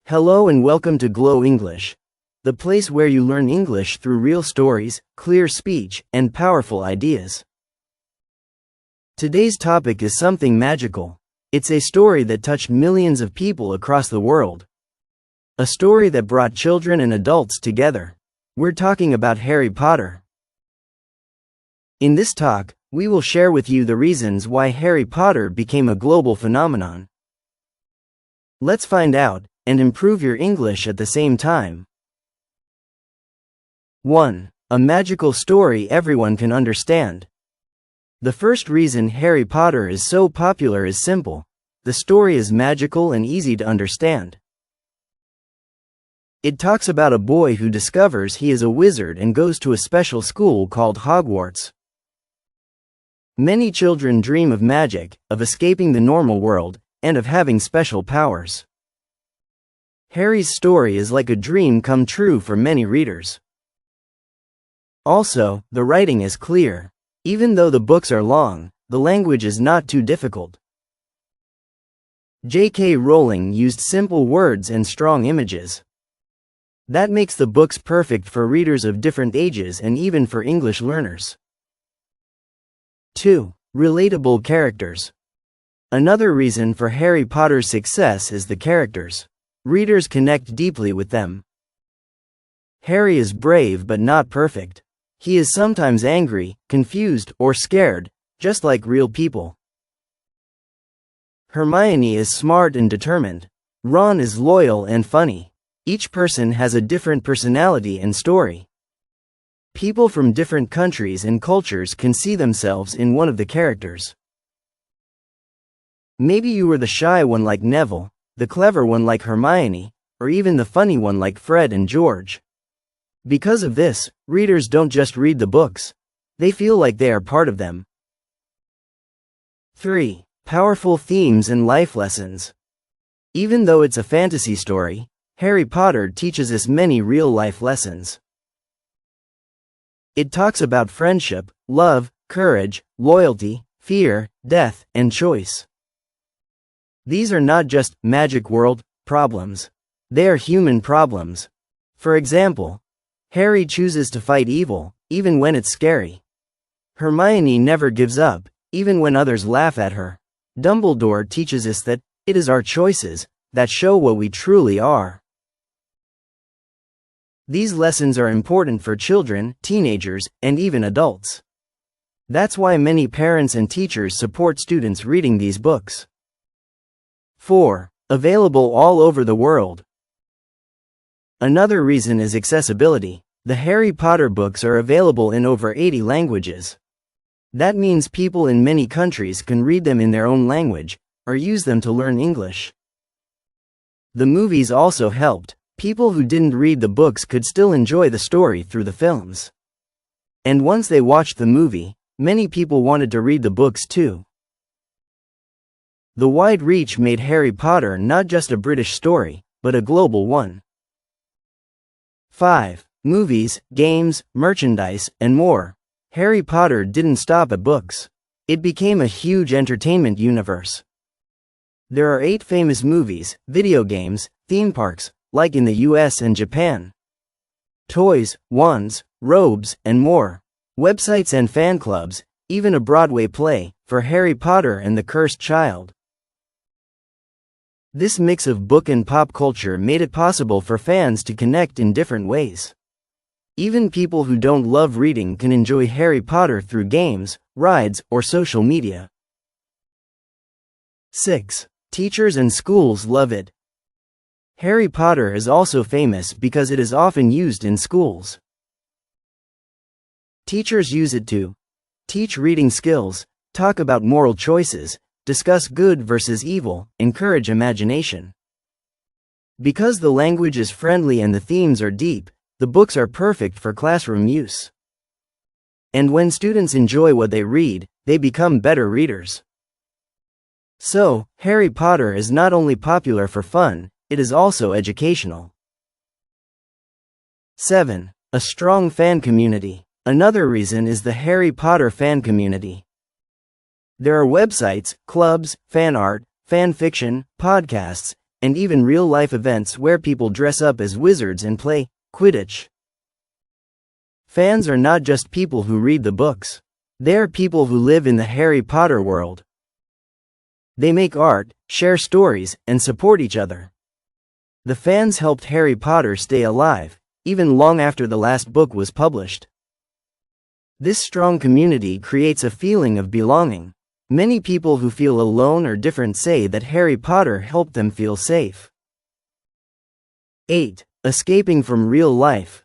Hello and welcome to Glow English, the place where you learn English through real stories, clear speech, and powerful ideas. Today's topic is something magical. It's a story that touched millions of people across the world. A story that brought children and adults together. We're talking about Harry Potter. In this talk, we will share with you the reasons why Harry Potter became a global phenomenon. Let's find out and improve your English at the same time. 1. A magical story everyone can understand. The first reason Harry Potter is so popular is simple. The story is magical and easy to understand. It talks about a boy who discovers he is a wizard and goes to a special school called Hogwarts. Many children dream of magic, of escaping the normal world, and of having special powers. Harry's story is like a dream come true for many readers. Also, the writing is clear. Even though the books are long, the language is not too difficult. J.K. Rowling used simple words and strong images. That makes the books perfect for readers of different ages and even for English learners. 2. Relatable characters. Another reason for Harry Potter's success is the characters. Readers connect deeply with them. Harry is brave but not perfect. He is sometimes angry, confused, or scared, just like real people. Hermione is smart and determined. Ron is loyal and funny. Each person has a different personality and story. People from different countries and cultures can see themselves in one of the characters. Maybe you were the shy one like Neville, the clever one like Hermione, or even the funny one like Fred and George. Because of this, readers don't just read the books. They feel like they are part of them. 3. Powerful themes and life lessons. Even though it's a fantasy story, Harry Potter teaches us many real-life lessons. It talks about friendship, love, courage, loyalty, fear, death, and choice. These are not just magic world problems. They are human problems. For example, Harry chooses to fight evil, even when it's scary. Hermione never gives up, even when others laugh at her. Dumbledore teaches us that it is our choices that show what we truly are. These lessons are important for children, teenagers, and even adults. That's why many parents and teachers support students reading these books. 4. Available all over the world. Another reason is accessibility. The Harry Potter books are available in over 80 languages. That means people in many countries can read them in their own language, or use them to learn English. The movies also helped. People who didn't read the books could still enjoy the story through the films. And once they watched the movie, many people wanted to read the books too. The wide reach made Harry Potter not just a British story, but a global one. 5. Movies, games, merchandise, and more. Harry Potter didn't stop at books. It became a huge entertainment universe. There are 8 famous movies, video games, theme parks, like in the US and Japan. Toys, wands, robes, and more. Websites and fan clubs, even a Broadway play, for Harry Potter and the Cursed Child. This mix of book and pop culture made it possible for fans to connect in different ways. Even people who don't love reading can enjoy Harry Potter through games, rides, or social media. 6. Teachers and schools love it. Harry Potter is also famous because it is often used in schools. Teachers use it to teach reading skills, talk about moral choices, discuss good versus evil, encourage imagination. Because the language is friendly and the themes are deep, the books are perfect for classroom use. And when students enjoy what they read, they become better readers. So, Harry Potter is not only popular for fun, it is also educational. 7. A strong fan community. Another reason is the Harry Potter fan community. There are websites, clubs, fan art, fan fiction, podcasts, and even real-life events where people dress up as wizards and play Quidditch. Fans are not just people who read the books. They are people who live in the Harry Potter world. They make art, share stories, and support each other. The fans helped Harry Potter stay alive, even long after the last book was published. This strong community creates a feeling of belonging. Many people who feel alone or different say that Harry Potter helped them feel safe. 8. Escaping from real life.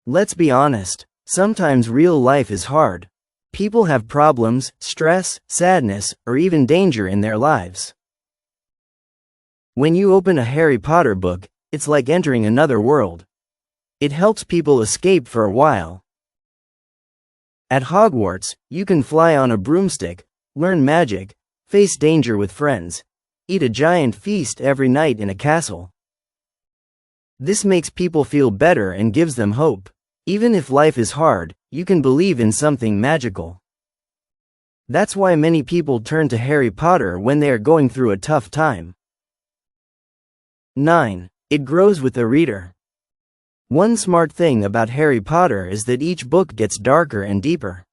Let's be honest, sometimes real life is hard. People have problems, stress, sadness, or even danger in their lives. When you open a Harry Potter book, it's like entering another world. It helps people escape for a while. At Hogwarts, you can fly on a broomstick, learn magic, face danger with friends, eat a giant feast every night in a castle. This makes people feel better and gives them hope. Even if life is hard, you can believe in something magical. That's why many people turn to Harry Potter when they are going through a tough time. 9. It grows with the reader. One smart thing about Harry Potter is that each book gets darker and deeper.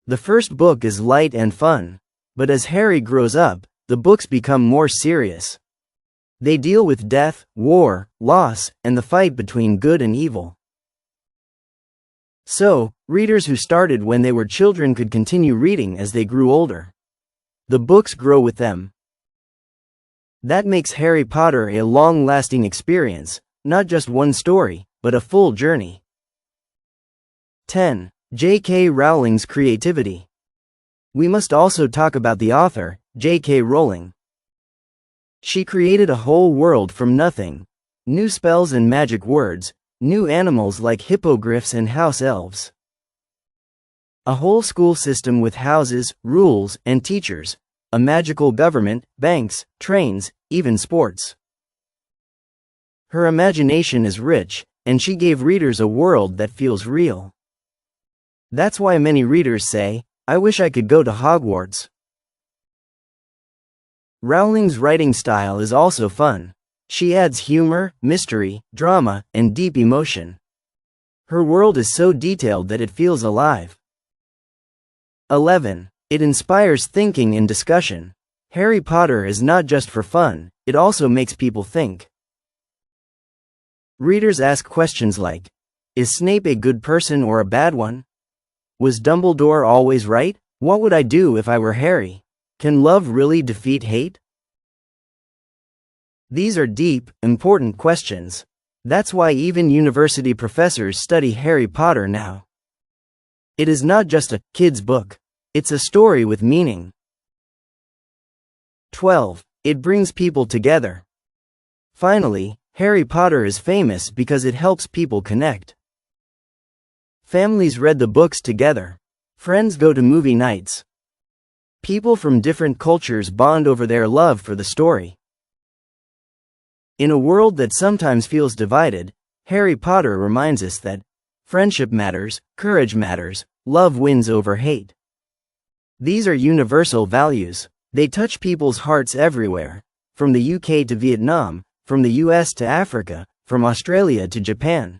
The first book is light and fun, but as Harry grows up, the books become more serious. They deal with death, war, loss, and the fight between good and evil. So, readers who started when they were children could continue reading as they grew older. The books grow with them. That makes Harry Potter a long-lasting experience, not just one story, but a full journey. 10. J.K. Rowling's creativity. We must also talk about the author, J.K. Rowling. She created a whole world from nothing. New spells and magic words, new animals like hippogriffs and house elves. A whole school system with houses, rules, and teachers. A magical government, banks, trains, even sports. Her imagination is rich, and she gave readers a world that feels real. That's why many readers say, "I wish I could go to Hogwarts." Rowling's writing style is also fun. She adds humor, mystery, drama, and deep emotion. Her world is so detailed that it feels alive. 11. It inspires thinking and discussion. Harry Potter is not just for fun, it also makes people think. Readers ask questions like, is Snape a good person or a bad one? Was Dumbledore always right? What would I do if I were Harry? Can love really defeat hate? These are deep, important questions. That's why even university professors study Harry Potter now. It is not just a kid's book. It's a story with meaning. 12. It brings people together. Finally, Harry Potter is famous because it helps people connect. Families read the books together. Friends go to movie nights. People from different cultures bond over their love for the story. In a world that sometimes feels divided, Harry Potter reminds us that friendship matters, courage matters, love wins over hate. These are universal values. They touch people's hearts everywhere, from the UK to Vietnam, from the US to Africa, from Australia to Japan.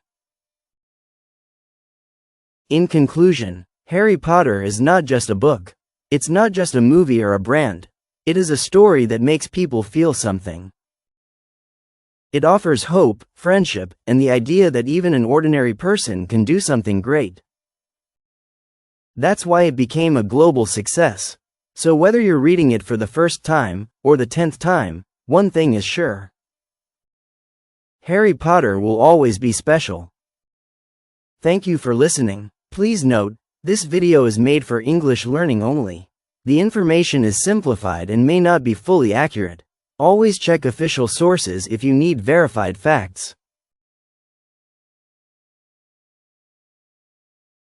In conclusion, Harry Potter is not just a book. It's not just a movie or a brand. It is a story that makes people feel something. It offers hope, friendship, and the idea that even an ordinary person can do something great. That's why it became a global success. So whether you're reading it for the first time, or the 10th time, one thing is sure. Harry Potter will always be special. Thank you for listening. Please note, this video is made for English learning only. The information is simplified and may not be fully accurate. Always check official sources if you need verified facts.